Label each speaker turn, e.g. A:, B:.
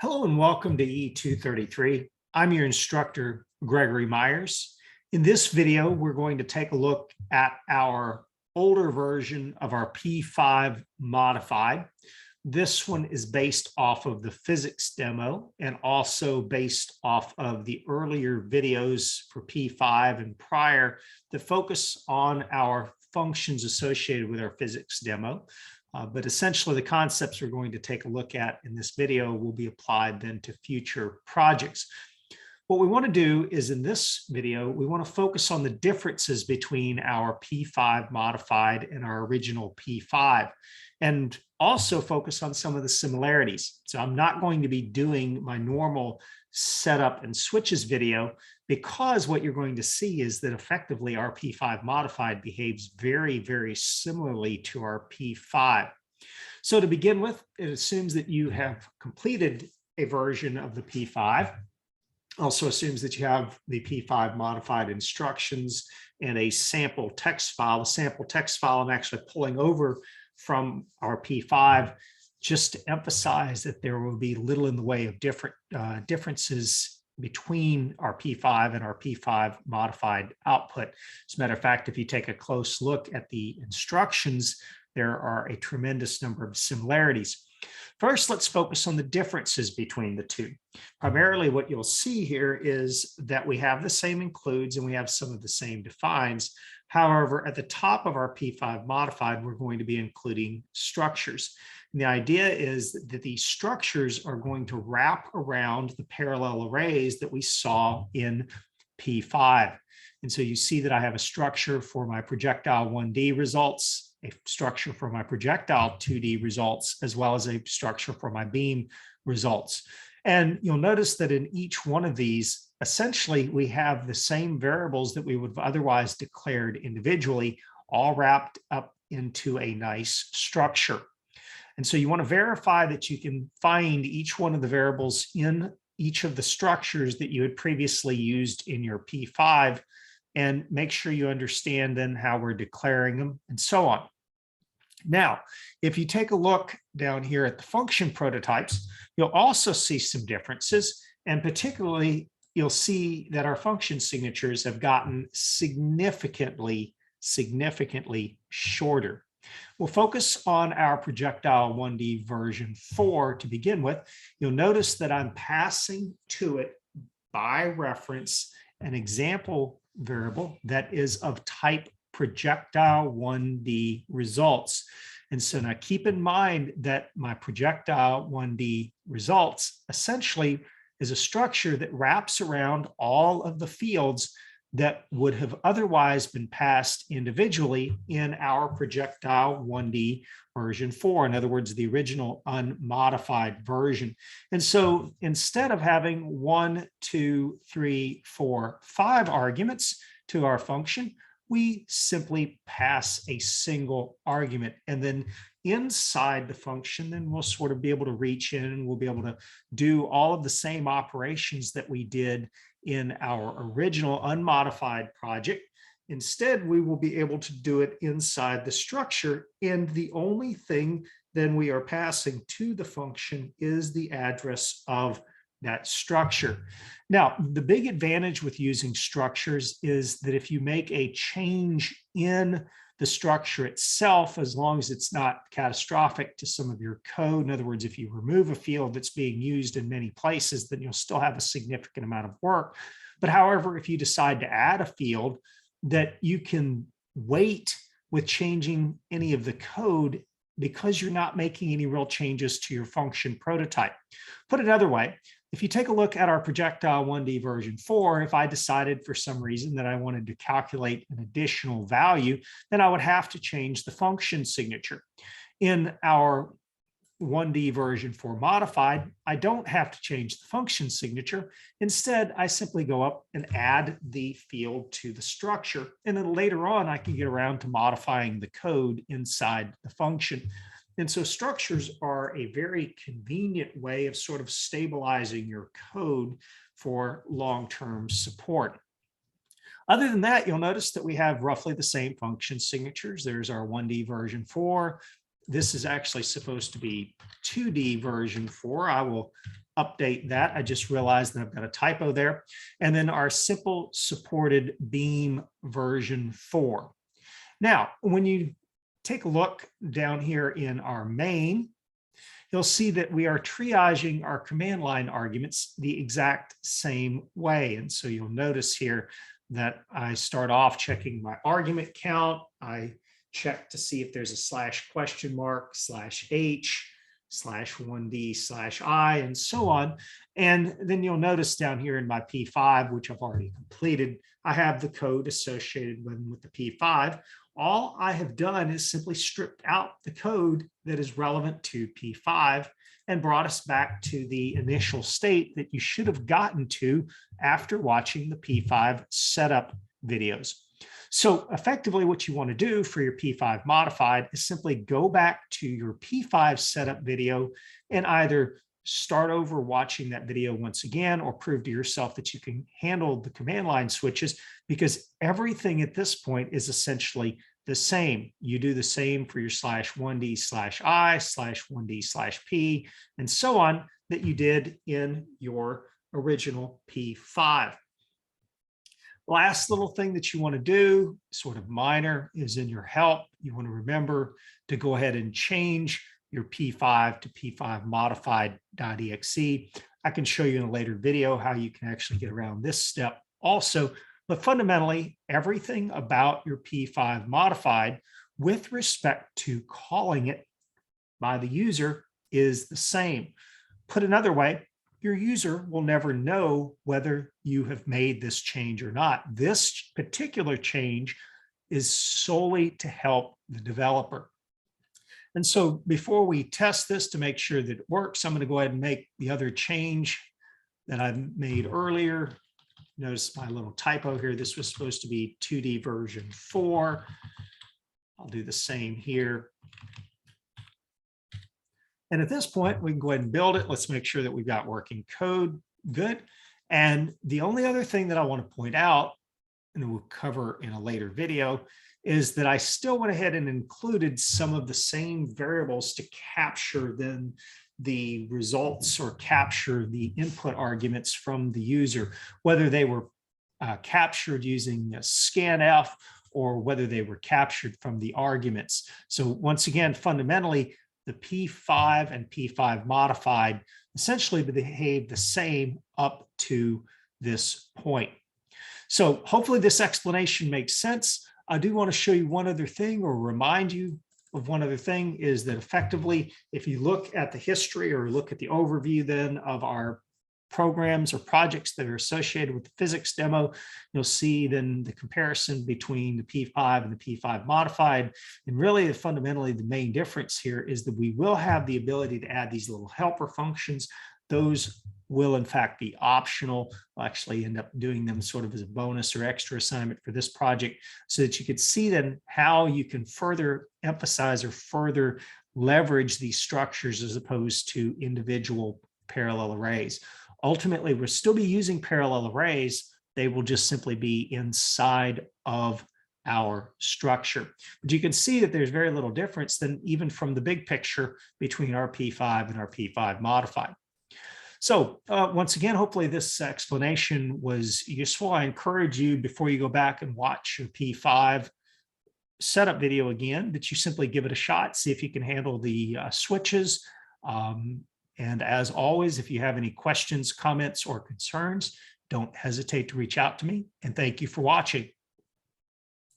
A: Hello and welcome to E233. I'm your instructor, Gregory Myers. In this video, we're going to take a look at our older version of our P5 modified. This one is based off of the physics demo and also based off of the earlier videos for P5 and prior that focus on our functions associated with our physics demo. But essentially, the concepts we're going to take a look at in this video will be applied then to future projects. What we want to do is in this video, we want to focus on the differences between our P5 modified and our original P5, and also focus on some of the similarities. So I'm not going to be doing my normal setup and switches video because what you're going to see is that effectively our P5 modified behaves very, very similarly to our P5. So to begin with, it assumes that you have completed a version of the P5. Also assumes that you have the P5 modified instructions and a sample text file. The sample text file I'm actually pulling over from our P5 just to emphasize that there will be little in the way of differences between our P5 and our P5 modified output. As a matter of fact, if you take a close look at the instructions, there are a tremendous number of similarities. First, let's focus on the differences between the two. Primarily, what you'll see here is that we have the same includes and we have some of the same defines. However, at the top of our P5 modified, we're going to be including structures. And the idea is that these structures are going to wrap around the parallel arrays that we saw in P5. And so you see that I have a structure for my projectile 1D results, a structure for my projectile 2D results, as well as a structure for my beam results. And you'll notice that in each one of these, essentially, we have the same variables that we would have otherwise declared individually, all wrapped up into a nice structure. And so you want to verify that you can find each one of the variables in each of the structures that you had previously used in your P5 and make sure you understand then how we're declaring them and so on. Now, if you take a look down here at the function prototypes, you'll also see some differences, and particularly you'll see that our function signatures have gotten significantly shorter. We'll focus on our projectile 1D version 4 to begin with. You'll notice that I'm passing to it by reference an example variable that is of type projectile 1D results. And so now keep in mind that my projectile 1D results essentially is a structure that wraps around all of the fields that would have otherwise been passed individually in our projectile 1D version 4. In other words, the original unmodified version. And so instead of having 1, 2, 3, 4, 5 arguments to our function, we simply pass a single argument. And then inside the function, then we'll sort of be able to reach in and we'll be able to do all of the same operations that we did in our original unmodified project. Instead, we will be able to do it inside the structure. And the only thing then we are passing to the function is the address of that structure. Now, the big advantage with using structures is that if you make a change in the structure itself, as long as it's not catastrophic to some of your code, in other words, if you remove a field that's being used in many places, then you'll still have a significant amount of work. But however, if you decide to add a field that you can wait with changing any of the code because you're not making any real changes to your function prototype. Put it another way, if you take a look at our projectile 1D version 4, if I decided for some reason that I wanted to calculate an additional value, then I would have to change the function signature. In our 1D version 4 modified, I don't have to change the function signature. Instead, I simply go up and add the field to the structure. And then later on, I can get around to modifying the code inside the function. And so structures are a very convenient way of sort of stabilizing your code for long-term support. Other than that, you'll notice that we have roughly the same function signatures. There's our 1D version 4. This is actually supposed to be 2D version 4. I will update that. I just realized that I've got a typo there. And then our simple supported beam version 4. Now, when you take a look down here in our main, you'll see that we are triaging our command line arguments the exact same way. And so you'll notice here that I start off checking my argument count. I check to see if there's a slash question mark, slash H, slash 1D slash I, and so on. And then you'll notice down here in my P5, which I've already completed, I have the code associated with the P5. All I have done is simply stripped out the code that is relevant to P5 and brought us back to the initial state that you should have gotten to after watching the P5 setup videos. So effectively what you want to do for your P5 modified is simply go back to your P5 setup video and either start over watching that video once again or prove to yourself that you can handle the command line switches, because everything at this point is essentially the same. You do the same for your slash 1D slash I, slash 1D slash P, and so on that you did in your original P5. Last little thing that you want to do, sort of minor, is in your help. You want to remember to go ahead and change your P5 to P5 modified.exe. I can show you in a later video how you can actually get around this step also. But fundamentally, everything about your P5 modified with respect to calling it by the user is the same. Put another way, your user will never know whether you have made this change or not. This particular change is solely to help the developer. And so before we test this to make sure that it works, I'm going to go ahead and make the other change that I made earlier. Notice my little typo here. This was supposed to be 2D version 4. I'll do the same here. And at this point, we can go ahead and build it. Let's make sure that we've got working code. Good. And the only other thing that I want to point out, and we'll cover in a later video, is that I still went ahead and included some of the same variables to capture then the results or capture the input arguments from the user, whether they were captured using scanf or whether they were captured from the arguments. So once again, fundamentally, the P5 and P5 modified essentially behave the same up to this point. So hopefully this explanation makes sense. I do want to show you one other thing, or remind you of one other thing, is that effectively, if you look at the history or look at the overview then of our programs or projects that are associated with the physics demo, you'll see then the comparison between the P5 and the P5 modified. And really, fundamentally, the main difference here is that we will have the ability to add these little helper functions. Those will in fact be optional. I'll actually end up doing them sort of as a bonus or extra assignment for this project, so that you could see then how you can further emphasize or further leverage these structures as opposed to individual parallel arrays. Ultimately, we'll still be using parallel arrays. They will just simply be inside of our structure. But you can see that there's very little difference than even from the big picture between our P5 and our P5 modified. So once again, hopefully this explanation was useful. I encourage you, before you go back and watch your P5 setup video again, that you simply give it a shot, see if you can handle the switches. And as always, if you have any questions, comments, or concerns, don't hesitate to reach out to me. And thank you for watching.